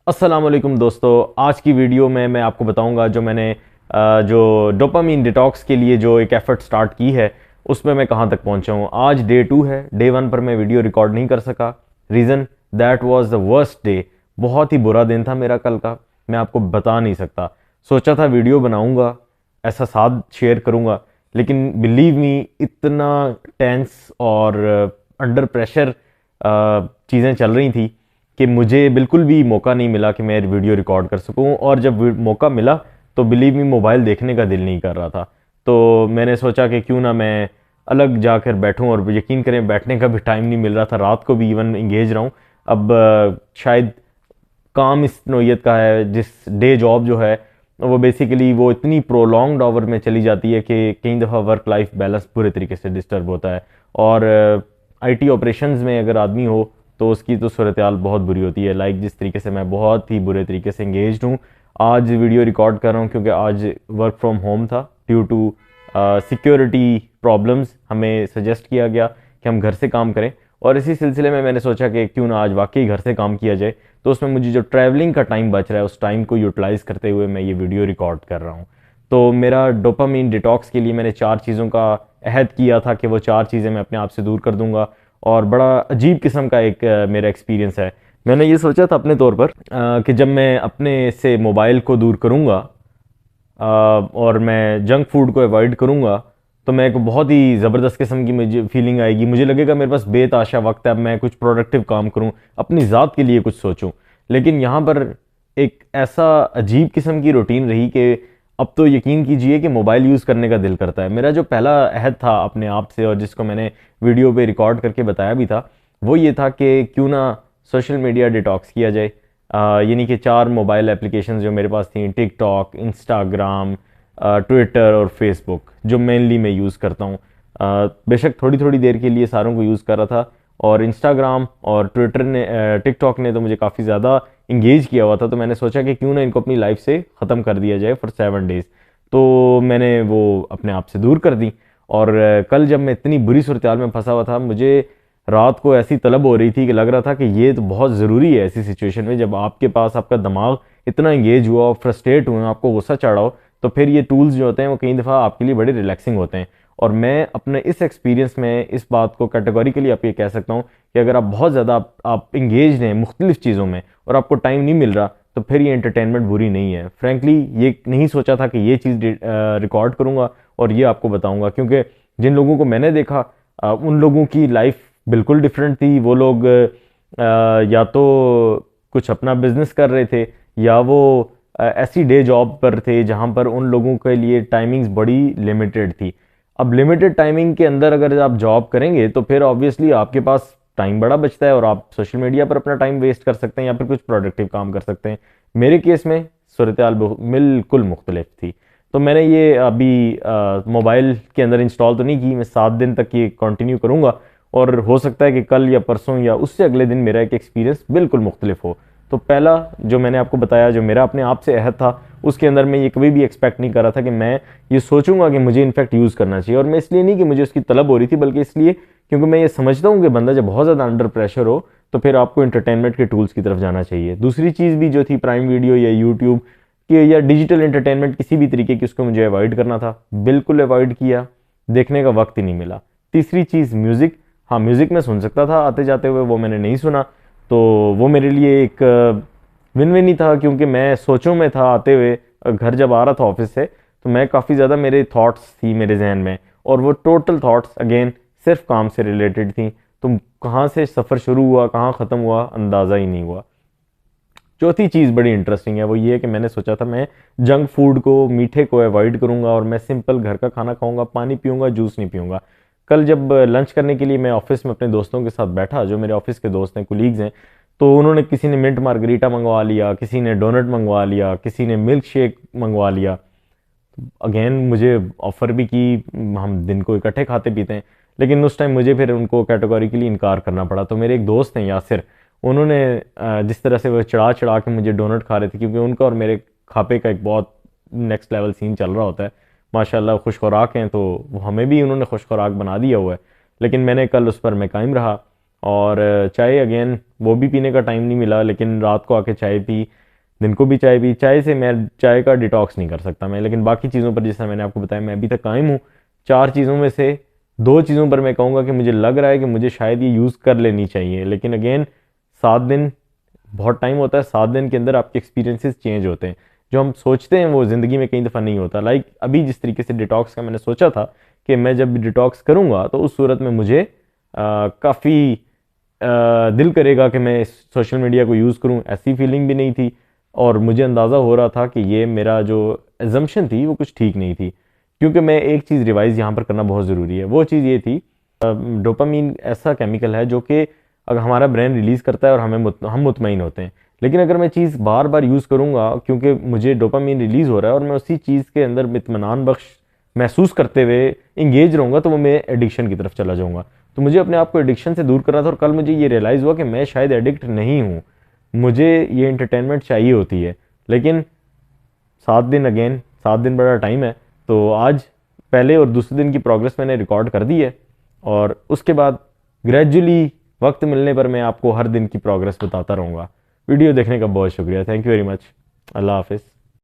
अस्सलाम वालेकुम दोस्तों। आज की वीडियो में मैं आपको बताऊंगा जो मैंने जो डोपामीन डिटॉक्स के लिए जो एक एफ़र्ट स्टार्ट की है उसमें मैं कहां तक पहुंचा हूं। आज डे 2 है। डे 1 पर मैं वीडियो रिकॉर्ड नहीं कर सका। Reason that was the worst day. बहुत ही बुरा दिन था मेरा कल का, मैं आपको बता नहीं सकता। सोचा था वीडियो बनाऊंगा, ऐसा साथ शेयर करूंगा, लेकिन बिलीव मी इतना टेंस और अंडर प्रेशर चीज़ें चल रही थी कि मुझे बिल्कुल भी मौका नहीं मिला कि मैं वीडियो रिकॉर्ड कर सकूं। और जब मौका मिला तो बिलीव मी मोबाइल देखने का दिल नहीं कर रहा था। तो मैंने सोचा कि क्यों ना मैं अलग जाकर बैठूं, और यकीन करें बैठने का भी टाइम नहीं मिल रहा था, रात को भी इवन इंगेज रहा हूं। अब शायद काम इस नौयत का है, जिस डे जॉब जो है वो बेसिकली वो इतनी प्रोलॉन्ग्ड आवर में चली जाती है कि कई दफ़ा वर्क लाइफ बैलेंस पूरे तरीके से डिस्टर्ब होता है। और आईटी ऑपरेशंस में अगर आदमी हो तो उसकी तो सूरत हाल बहुत बुरी होती है। लाइक जिस तरीके से मैं बहुत ही बुरे तरीके से इंगेज हूँ। आज वीडियो रिकॉर्ड कर रहा हूँ क्योंकि आज वर्क फ्रॉम होम था। ड्यू टू सिक्योरिटी प्रॉब्लम्स हमें सजेस्ट किया गया कि हम घर से काम करें, और इसी सिलसिले में मैंने सोचा कि क्यों ना आज वाकई घर से काम किया जाए। तो उसमें मुझे जो ट्रैवलिंग का टाइम बच रहा है उस टाइम को यूटिलाइज़ करते हुए मैं ये वीडियो रिकॉर्ड कर रहा हूँ। तो मेरा डोपामीन डिटॉक्स के लिए मैंने 4 चीज़ों का अहद किया था कि वो 4 चीज़ें मैं अपने आप से दूर कर दूंगा। और बड़ा अजीब किस्म का एक मेरा एक्सपीरियंस है। मैंने ये सोचा था अपने तौर पर कि जब मैं अपने से मोबाइल को दूर करूँगा और मैं जंक फूड को अवॉइड करूँगा तो मैं एक बहुत ही ज़बरदस्त किस्म की मुझे फीलिंग आएगी। मुझे लगेगा मेरे पास बेताशा वक्त है, अब मैं कुछ प्रोडक्टिव काम करूँ, अपनी ज़ात के लिए कुछ सोचूं। लेकिन यहाँ पर एक ऐसा अजीब किस्म की रूटीन रही कि अब तो यकीन कीजिए कि मोबाइल यूज़ करने का दिल करता है। मेरा जो पहला अहद था अपने आप से, और जिसको मैंने वीडियो पे रिकॉर्ड करके बताया भी था, वो ये था कि क्यों ना सोशल मीडिया डिटॉक्स किया जाए। यानी कि 4 मोबाइल एप्लीकेशंस जो मेरे पास थी, टिकटॉक, इंस्टाग्राम, ट्विटर और फेसबुक, जो मेनली मैं यूज़ करता हूँ। बेशक थोड़ी थोड़ी देर के लिए सारों को यूज़ कर रहा था, और इंस्टाग्राम और ट्विटर ने टिकटॉक ने तो मुझे काफ़ी ज़्यादा इंगेज किया हुआ था। तो मैंने सोचा कि क्यों ना इनको अपनी लाइफ से ख़त्म कर दिया जाए फॉर 7 डेज़। तो मैंने वो अपने आप से दूर कर दी। और कल जब मैं इतनी बुरी सूरत हाल में फंसा हुआ था, मुझे रात को ऐसी तलब हो रही थी कि लग रहा था कि ये तो बहुत ज़रूरी है ऐसी सिचुएशन में, जब आपके पास आपका दिमाग इतना इंगेज हुआ और फ्रस्ट्रेट हुए, आपको गुस्सा चढ़ा हो, तो फिर ये टूल्स जो होते हैं वो कई दफ़ा आपके लिए बड़े रिलैक्सिंग होते हैं। और मैं अपने इस एक्सपीरियंस में इस बात को कैटेगोरिकली आप ये कह सकता हूँ कि अगर आप बहुत ज़्यादा आप इंगेज हैं मुख्तलिफ चीज़ों में और आपको टाइम नहीं मिल रहा, तो फिर ये एंटरटेनमेंट बुरी नहीं है। फ्रेंकली ये नहीं सोचा था कि ये चीज़ रिकॉर्ड करूँगा और ये आपको बताऊँगा, क्योंकि जिन लोगों को मैंने देखा उन लोगों की लाइफ बिल्कुल डिफरेंट थी। वो लोग या तो कुछ अपना बिजनेस कर रहे थे, या वो ऐसी डे जॉब पर थे जहाँ पर उन लोगों के लिए टाइमिंग्स बड़ी लिमिटेड थी। अब लिमिटेड टाइमिंग के अंदर अगर आप जॉब करेंगे तो फिर ऑब्वियसली आपके पास टाइम बड़ा बचता है और आप सोशल मीडिया पर अपना टाइम वेस्ट कर सकते हैं या फिर कुछ प्रोडक्टिव काम कर सकते हैं। मेरे केस में सूरत हाल बिल्कुल मुख्तलिफ थी। तो मैंने ये अभी मोबाइल के अंदर इंस्टॉल तो नहीं की, मैं 7 दिन तक ये कंटिन्यू करूँगा, और हो सकता है कि कल या परसों या उससे अगले दिन मेरा एक एक्सपीरियंस बिल्कुल मुख्तलिफ हो। तो पहला जो मैंने आपको बताया, जो मेरा अपने आप से अहद था, उसके अंदर मैं ये कभी भी एक्सपेक्ट नहीं कर रहा था कि मैं ये सोचूंगा कि मुझे इनफैक्ट यूज़ करना चाहिए। और मैं इसलिए नहीं कि मुझे उसकी तलब हो रही थी, बल्कि इसलिए क्योंकि मैं ये समझता हूँ कि बंदा जब बहुत ज़्यादा अंडर प्रेशर हो तो फिर आपको इंटरटेनमेंट के टूल्स की तरफ जाना चाहिए। दूसरी चीज़ भी जो थी, प्राइम वीडियो या यूट्यूब की या डिजिटल इंटरटेनमेंट किसी भी तरीके की, उसको मुझे अवॉइड करना था। बिल्कुल अवॉइड किया, देखने का वक्त ही नहीं मिला। तीसरी चीज़ म्यूज़िक। हाँ, म्यूज़िक मैं सुन सकता था आते जाते हुए, वो मैंने नहीं सुना। तो वो मेरे लिए एक विन विन ही था, क्योंकि मैं सोचों में था आते हुए। घर जब आ रहा था ऑफिस से तो मैं काफ़ी ज़्यादा मेरे थॉट्स थी मेरे जहन में, और वो टोटल थॉट्स अगेन सिर्फ काम से रिलेटेड थी। तो कहाँ से सफ़र शुरू हुआ कहाँ ख़त्म हुआ अंदाज़ा ही नहीं हुआ। चौथी चीज़ बड़ी इंटरेस्टिंग है, वो ये है कि मैंने सोचा था मैं जंक फूड को, मीठे को अवॉइड करूँगा और मैं सिंपल घर का खाना खाऊँगा, पानी पीऊँगा, जूस नहीं पीऊँगा। कल जब लंच करने के लिए मैं ऑफिस में अपने दोस्तों के साथ बैठा, जो मेरे ऑफिस के दोस्त हैं, कुलीग्स हैं, तो उन्होंने, किसी ने मिंट मार्गरीटा मंगवा लिया, किसी ने डोनट मंगवा लिया, किसी ने मिल्क शेक मंगवा लिया। अगेन मुझे ऑफ़र भी की, हम दिन को इकट्ठे खाते पीते हैं, लेकिन उस टाइम मुझे फिर उनको कैटेगोरिकली इनकार करना पड़ा। तो मेरे एक दोस्त हैं यासिर, उन्होंने जिस तरह से वो चढ़ा चढ़ा के मुझे डोनट खा रहे थे, क्योंकि उनका और मेरे खापे का एक बहुत नेक्स्ट लेवल सीन चल रहा होता है। माशाल्लाह खुश खुराक हैं, तो वो हमें भी उन्होंने खुश खुराक बना दिया हुआ है। लेकिन मैंने कल उस पर मैं कायम रहा और चाय अगेन वो भी पीने का टाइम नहीं मिला, लेकिन रात को आके चाय पी, दिन को भी चाय पी। चाय से मैं चाय का डिटॉक्स नहीं कर सकता मैं, लेकिन बाकी चीज़ों पर जैसा मैंने आपको बताया मैं अभी तक कायम हूँ। 4 चीज़ों में से 2 चीज़ों पर मैं कहूँगा कि मुझे लग रहा है कि मुझे शायद ये यूज़ कर लेनी चाहिए, लेकिन अगेन 7 दिन बहुत टाइम होता है। 7 दिन के अंदर आपके एक्सपीरियंसेस चेंज होते हैं। जो हम सोचते हैं वो ज़िंदगी में कई दफ़ा नहीं होता। लाइक अभी जिस तरीके से डिटॉक्स का मैंने सोचा था कि मैं जब डिटॉक्स करूँगा तो उस सूरत में मुझे काफ़ी दिल करेगा कि मैं सोशल मीडिया को यूज़ करूँ, ऐसी फीलिंग भी नहीं थी। और मुझे अंदाज़ा हो रहा था कि ये मेरा जो एजम्पशन थी वो कुछ ठीक नहीं थी, क्योंकि मैं एक चीज़ रिवाइज़ यहाँ पर करना बहुत ज़रूरी है। वो चीज़ ये थी, डोपामीन ऐसा केमिकल है जो कि अगर हमारा ब्रेन रिलीज़ करता है और हम मुतमईन होते हैं। लेकिन अगर मैं चीज़ बार बार यूज़ करूँगा क्योंकि मुझे डोपामीन रिलीज़ हो रहा है और मैं उसी चीज़ के अंदर इत्मीनान बख्श महसूस करते हुए इंगेज रहूँगा, तो वो मैं एडिक्शन की तरफ चला जाऊँगा। तो मुझे अपने आप को एडिक्शन से दूर करना था, और कल मुझे ये रियलाइज़ हुआ कि मैं शायद एडिक्ट नहीं हूँ, मुझे ये एंटरटेनमेंट चाहिए होती है। लेकिन 7 दिन, अगेन 7 दिन बड़ा टाइम है। तो आज पहले और दूसरे दिन की प्रोग्रेस मैंने रिकॉर्ड कर दी है, और उसके बाद ग्रेजुअली वक्त मिलने पर मैं आपको हर दिन की प्रोग्रेस बताता रहूँगा। वीडियो देखने का बहुत शुक्रिया। Thank you very much. अल्लाह हाफिज़।